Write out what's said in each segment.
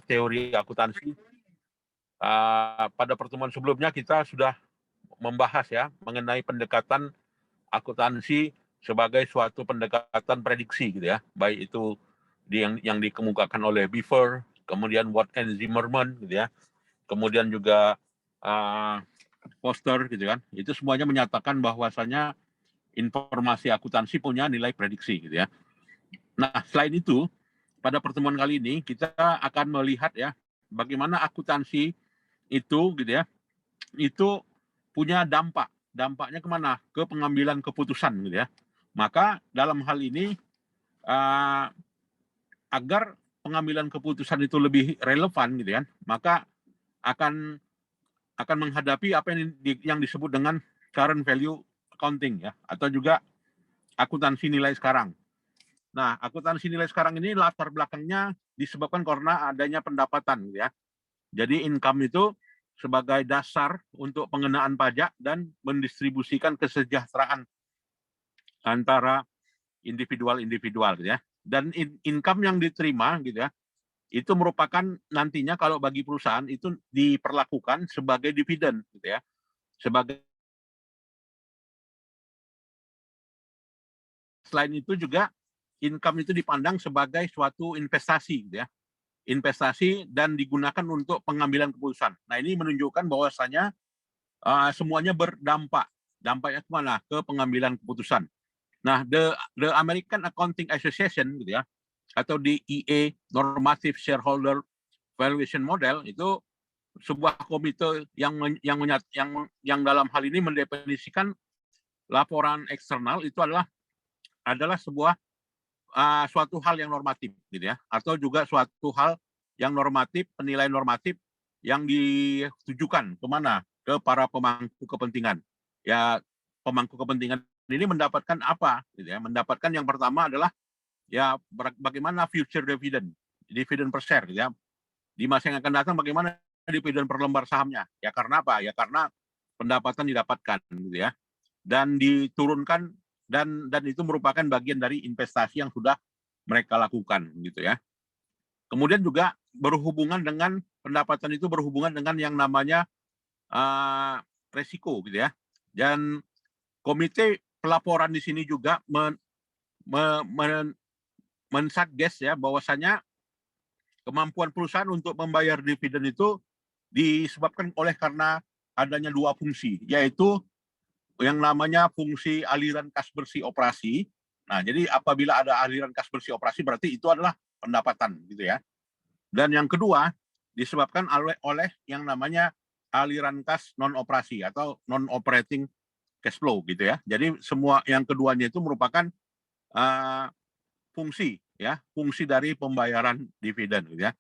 teori akuntansi. Pada pertemuan sebelumnya kita sudah membahas ya mengenai pendekatan akuntansi sebagai suatu pendekatan prediksi gitu ya, baik itu yang dikemukakan oleh Beaver, kemudian Watt and Zimmerman gitu ya, kemudian juga Foster gitu kan, itu semuanya menyatakan bahwasanya informasi akuntansi punya nilai prediksi gitu ya. Nah, selain itu pada pertemuan kali ini kita akan melihat ya bagaimana akuntansi itu gitu ya, itu punya dampaknya kemana? Ke pengambilan keputusan gitu ya. Maka dalam hal ini agar pengambilan keputusan itu lebih relevan gitu kan, maka akan menghadapi apa yang disebut dengan current value accounting ya, atau juga akuntansi nilai sekarang. Nah, akuntansi nilai sekarang ini latar belakangnya disebabkan karena adanya pendapatan gitu ya. Jadi income itu sebagai dasar untuk pengenaan pajak dan mendistribusikan kesejahteraan antara individual gitu ya. Dan income yang diterima gitu ya, itu merupakan nantinya kalau bagi perusahaan itu diperlakukan sebagai dividen gitu ya. Selain itu juga income itu dipandang sebagai suatu investasi gitu ya. Investasi dan digunakan untuk pengambilan keputusan. Nah, ini menunjukkan bahwasanya semuanya berdampak. Dampaknya kemana? Ke pengambilan keputusan. Nah, the American Accounting Association gitu ya, atau DEA Normative Shareholder Valuation Model itu sebuah komite yang dalam hal ini mendefinisikan laporan eksternal itu adalah sebuah suatu hal yang normatif gitu ya, atau juga suatu hal yang normatif, penilaian normatif yang ditujukan kemana? Ke para pemangku kepentingan. Ya, pemangku kepentingan ini mendapatkan apa? Gitu ya. Mendapatkan yang pertama adalah ya bagaimana future dividen per share gitu ya. Di masa yang akan datang bagaimana dividen per lembar sahamnya? Ya karena apa? Ya karena pendapatan didapatkan gitu ya. Dan diturunkan dan itu merupakan bagian dari investasi yang sudah mereka lakukan gitu ya. Kemudian juga berhubungan dengan pendapatan itu berhubungan dengan yang namanya resiko gitu ya. Dan komite pelaporan di sini juga mensatgas ya bahwasanya kemampuan perusahaan untuk membayar dividen itu disebabkan oleh karena adanya dua fungsi, yaitu yang namanya fungsi aliran kas bersih operasi. Nah, jadi apabila ada aliran kas bersih operasi berarti itu adalah pendapatan gitu ya. Dan yang kedua disebabkan oleh yang namanya aliran kas non operasi atau non operating cash flow gitu ya. Jadi semua yang keduanya itu merupakan fungsi ya, fungsi dari pembayaran dividen gitu ya.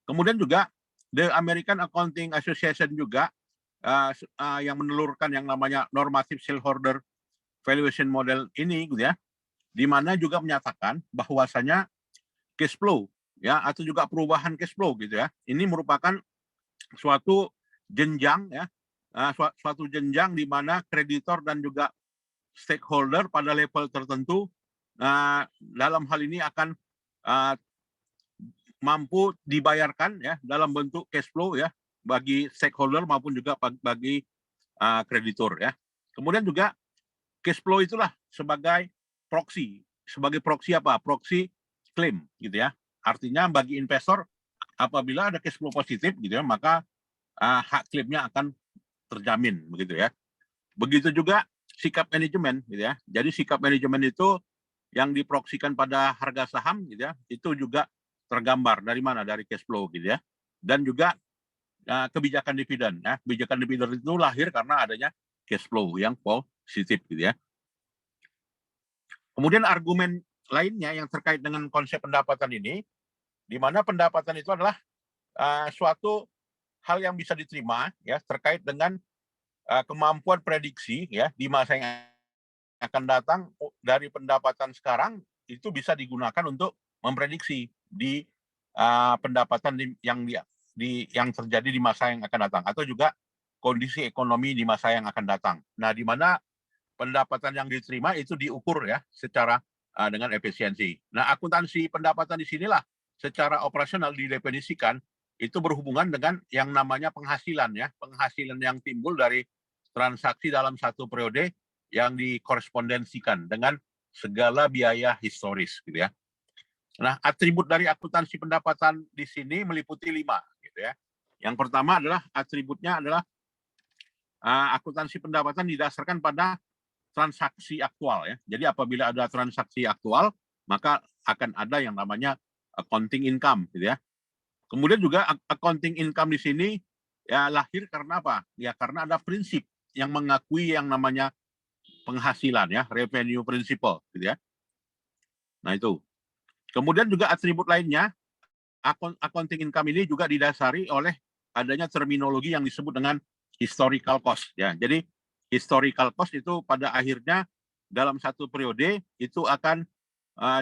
Kemudian juga the American Accounting Association juga yang menelurkan yang namanya normative shareholder valuation model ini gitu ya, di mana juga menyatakan bahwasanya cash flow ya atau juga perubahan cash flow gitu ya, ini merupakan suatu jenjang ya, suatu jenjang di mana kreditor dan juga stakeholder pada level tertentu dalam hal ini akan mampu dibayarkan ya dalam bentuk cash flow ya bagi stakeholder maupun juga bagi kreditor ya. Kemudian juga cash flow itulah sebagai proxy. Sebagai proxy apa? Proxy claim gitu ya. Artinya bagi investor apabila ada cash flow positif gitu ya, maka hak klaimnya akan terjamin begitu ya. Begitu juga sikap manajemen gitu ya. Jadi sikap manajemen itu yang diproksikan pada harga saham gitu ya, itu juga tergambar dari mana? Dari cash flow gitu ya. Dan juga kebijakan dividen ya. Kebijakan dividen itu lahir karena adanya cash flow yang positif gitu ya. Kemudian argumen lainnya yang terkait dengan konsep pendapatan ini, di mana pendapatan itu adalah suatu hal yang bisa diterima ya terkait dengan kemampuan prediksi ya di masa yang akan datang dari pendapatan sekarang itu bisa digunakan untuk memprediksi di pendapatan yang terjadi di masa yang akan datang atau juga kondisi ekonomi di masa yang akan datang. Nah, di mana pendapatan yang diterima itu diukur ya secara dengan efisiensi. Nah, akuntansi pendapatan di sinilah secara operasional didefinisikan itu berhubungan dengan yang namanya penghasilan ya, penghasilan yang timbul dari transaksi dalam satu periode yang dikorespondensikan dengan segala biaya historis gitu ya. Nah, atribut dari akuntansi pendapatan di sini meliputi 5 gitu ya. Yang pertama adalah atributnya adalah akuntansi pendapatan didasarkan pada transaksi aktual ya. Jadi apabila ada transaksi aktual, maka akan ada yang namanya accounting income gitu ya. Kemudian juga accounting income di sini ya lahir karena apa? Ya karena ada prinsip yang mengakui yang namanya penghasilan ya, revenue principle gitu ya. Nah itu. Kemudian juga atribut lainnya, accounting income ini juga didasari oleh adanya terminologi yang disebut dengan historical cost ya. Jadi historical cost itu pada akhirnya dalam satu periode itu akan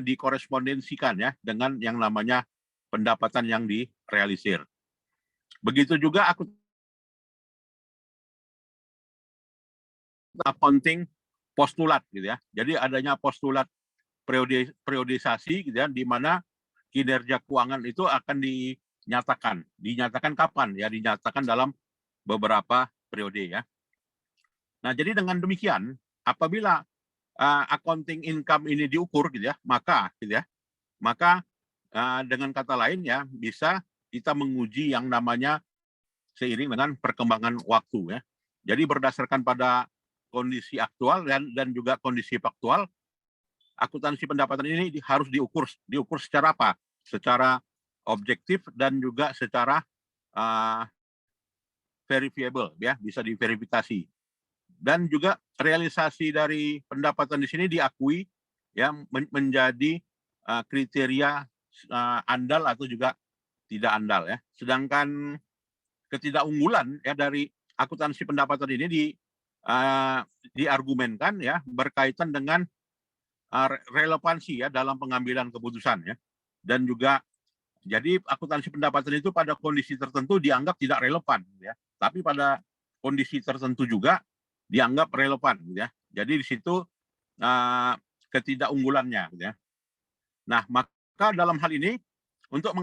dikorespondensikan ya dengan yang namanya pendapatan yang direalisir. Begitu juga accounting postulat gitu ya. Jadi adanya postulat periodisasi gitu ya, di mana kinerja keuangan itu akan dinyatakan. Dinyatakan kapan? Ya dinyatakan dalam beberapa periode ya. Nah, jadi dengan demikian apabila accounting income ini diukur gitu ya, maka dengan kata lain ya bisa kita menguji yang namanya seiring dengan perkembangan waktu ya. Jadi berdasarkan pada kondisi aktual dan juga kondisi faktual, akuntansi pendapatan ini harus diukur secara apa? Secara objektif dan juga secara verifiable ya, bisa diverifikasi. Dan juga realisasi dari pendapatan di sini diakui ya menjadi kriteria andal atau juga tidak andal ya. Sedangkan ketidakunggulan ya dari akuntansi pendapatan ini diargumenkan ya berkaitan dengan relevansi ya dalam pengambilan keputusan ya. Dan juga jadi akuntansi pendapatan itu pada kondisi tertentu dianggap tidak relevan ya. Tapi pada kondisi tertentu juga dianggap relevan ya. Jadi di situ ketidakunggulannya ya. Nah, maka dalam hal ini untuk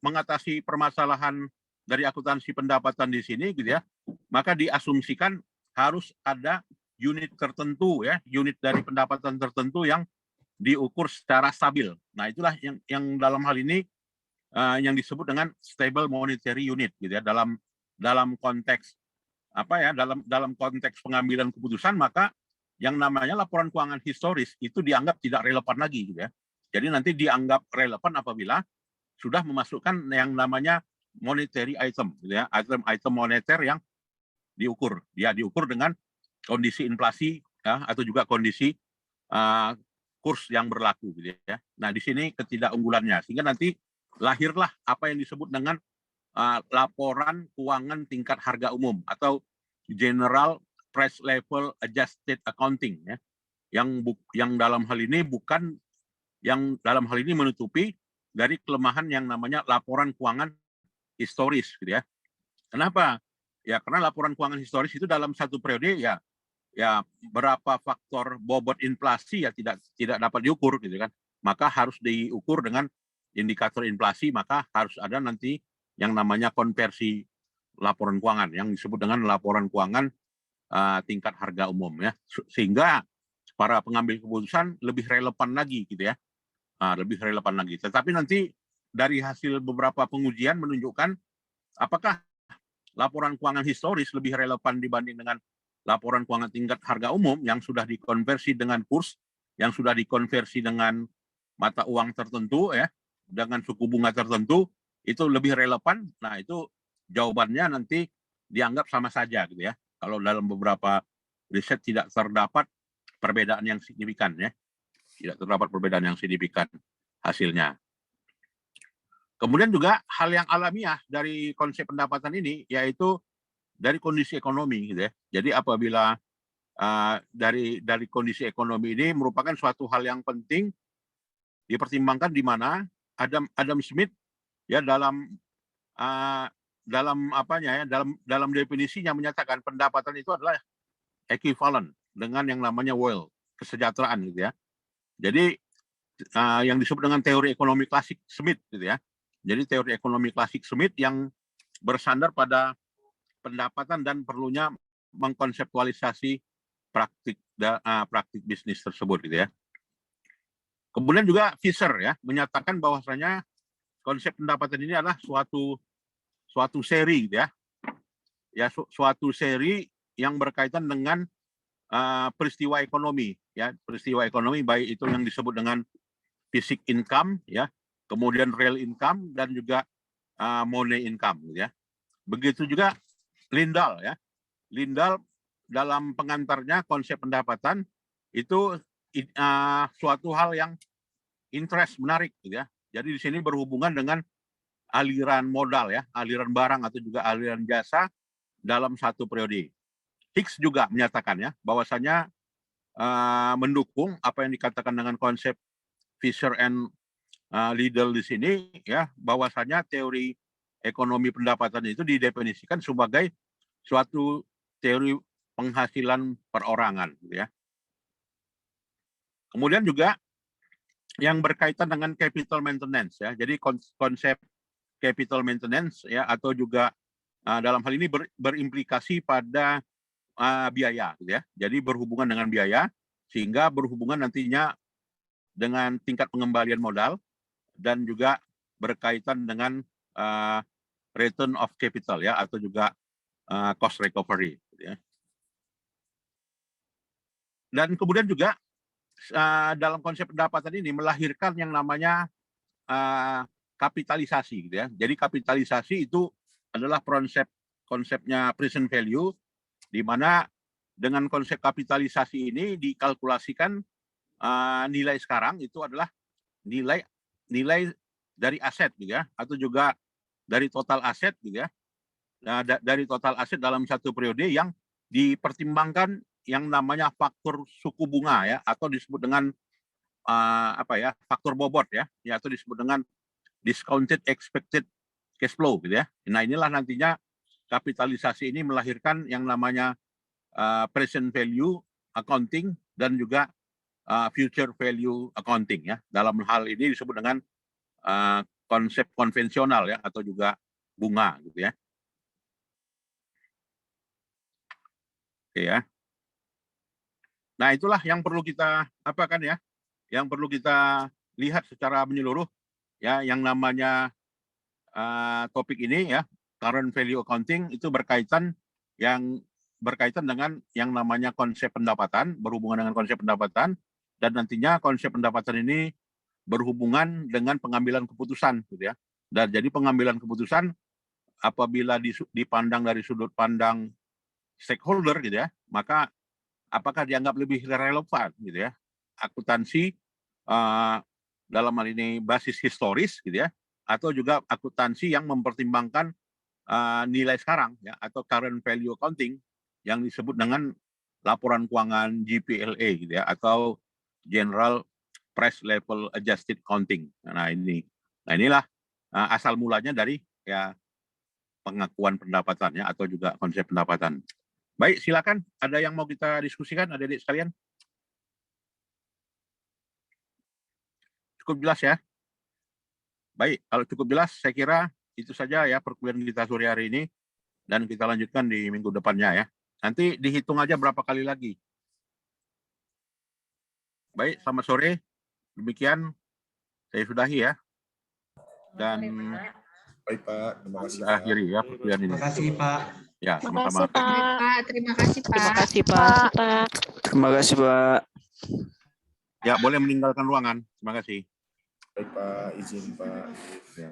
mengatasi permasalahan dari akuntansi pendapatan di sini gitu ya, maka diasumsikan harus ada unit tertentu ya, unit dari pendapatan tertentu yang diukur secara stabil. Nah, itulah yang dalam hal ini yang disebut dengan stable monetary unit gitu ya, dalam konteks apa ya, dalam konteks pengambilan keputusan, maka yang namanya laporan keuangan historis itu dianggap tidak relevan lagi gitu ya. Jadi nanti dianggap relevan apabila sudah memasukkan yang namanya monetary item gitu ya, item moneter yang diukur. Dia diukur dengan kondisi inflasi ya, atau juga kondisi kurs yang berlaku gitu ya. Nah, di sini ketidakunggulannya sehingga nanti lahirlah apa yang disebut dengan laporan keuangan tingkat harga umum atau General Price Level Adjusted Accounting ya. Yang dalam hal ini menutupi dari kelemahan yang namanya laporan keuangan historis gitu ya. Kenapa? Ya karena laporan keuangan historis itu dalam satu periode ya berapa faktor bobot inflasi ya tidak dapat diukur gitu kan. Maka harus diukur dengan indikator inflasi, maka harus ada nanti yang namanya konversi laporan keuangan yang disebut dengan laporan keuangan tingkat harga umum ya. Sehingga para pengambil keputusan lebih relevan lagi gitu ya. Lebih relevan lagi. Tetapi nanti dari hasil beberapa pengujian menunjukkan apakah laporan keuangan historis lebih relevan dibanding dengan laporan keuangan tingkat harga umum yang sudah dikonversi dengan kurs, yang sudah dikonversi dengan mata uang tertentu ya, dengan suku bunga tertentu, itu lebih relevan. Nah, itu jawabannya nanti dianggap sama saja gitu ya. Kalau dalam beberapa riset tidak terdapat perbedaan yang signifikan ya. Tidak terdapat perbedaan yang signifikan hasilnya. Kemudian juga hal yang alamiah dari konsep pendapatan ini yaitu dari kondisi ekonomi gitu ya. Jadi apabila dari kondisi ekonomi ini merupakan suatu hal yang penting dipertimbangkan di mana Adam Smith ya dalam definisinya menyatakan pendapatan itu adalah equivalent dengan yang namanya wealth, kesejahteraan gitu ya. Jadi yang disebut dengan teori ekonomi klasik Smith gitu ya. Jadi teori ekonomi klasik Smith yang bersandar pada pendapatan dan perlunya mengkonseptualisasi praktik bisnis tersebut gitu ya. Kemudian juga Fisher ya menyatakan bahwasanya konsep pendapatan ini adalah suatu seri gitu ya. Suatu seri yang berkaitan dengan peristiwa ekonomi ya, peristiwa ekonomi baik itu yang disebut dengan basic income ya, kemudian real income dan juga money income gitu ya. Begitu juga Lindahl ya. Lindahl dalam pengantarnya konsep pendapatan itu suatu hal yang interest menarik gitu ya. Jadi di sini berhubungan dengan aliran modal ya, aliran barang atau juga aliran jasa dalam satu periode. Hicks juga menyatakan ya bahwasanya mendukung apa yang dikatakan dengan konsep Fisher and Lidl di sini ya, bahwasanya teori ekonomi pendapatan itu didefinisikan sebagai suatu teori penghasilan perorangan gitu ya. Kemudian juga yang berkaitan dengan capital maintenance ya. Jadi konsep capital maintenance ya atau juga dalam hal ini berimplikasi pada biaya gitu ya. Jadi berhubungan dengan biaya sehingga berhubungan nantinya dengan tingkat pengembalian modal dan juga berkaitan dengan return of capital ya atau juga cost recovery gitu ya. Dan kemudian juga dalam konsep pendapatan ini melahirkan yang namanya kapitalisasi gitu ya. Jadi kapitalisasi itu adalah konsepnya present value di mana dengan konsep kapitalisasi ini dikalkulasikan nilai sekarang itu adalah nilai dari aset gitu ya atau juga dari total aset gitu ya. Nah, dari total aset dalam satu periode yang dipertimbangkan yang namanya faktor suku bunga ya atau disebut dengan faktor bobot ya atau disebut dengan discounted expected cash flow gitu ya. Nah, inilah nantinya kapitalisasi ini melahirkan yang namanya present value accounting dan juga future value accounting ya. Dalam hal ini disebut dengan konsep konvensional ya atau juga bunga gitu ya. Oke ya. Nah, itulah yang perlu kita apakan ya, yang perlu kita lihat secara menyeluruh ya, yang namanya topik ini ya, current value accounting itu berkaitan dengan yang namanya konsep pendapatan, berhubungan dengan konsep pendapatan, dan nantinya konsep pendapatan ini berhubungan dengan pengambilan keputusan gitu ya. Dan jadi pengambilan keputusan apabila dipandang dari sudut pandang stakeholder gitu ya, maka apakah dianggap lebih relevan gitu ya akuntansi dalam hal ini basis historis gitu ya, atau juga akuntansi yang mempertimbangkan nilai sekarang ya atau current value accounting yang disebut dengan laporan keuangan GPLA gitu ya atau General Price Level Adjusted Accounting. Nah inilah asal mulanya dari ya pengakuan pendapatannya atau juga konsep pendapatan. Baik, silakan. Ada yang mau kita diskusikan, adik-adik sekalian? Cukup jelas ya? Baik, kalau cukup jelas, saya kira itu saja ya perkuliahan kita sore hari ini. Dan kita lanjutkan di minggu depannya ya. Nanti dihitung aja berapa kali lagi. Baik, selamat sore. Demikian, saya sudahi ya. Dan baik Pak, terima kasih Pak. Akhiri ya perkuliahan ini. Terima kasih Pak. Ya, sama-sama. Terima kasih Pak. Terima kasih Pak. Terima kasih Pak. Ya, boleh meninggalkan ruangan. Terima kasih. Baik Pak, izin Pak. Ya.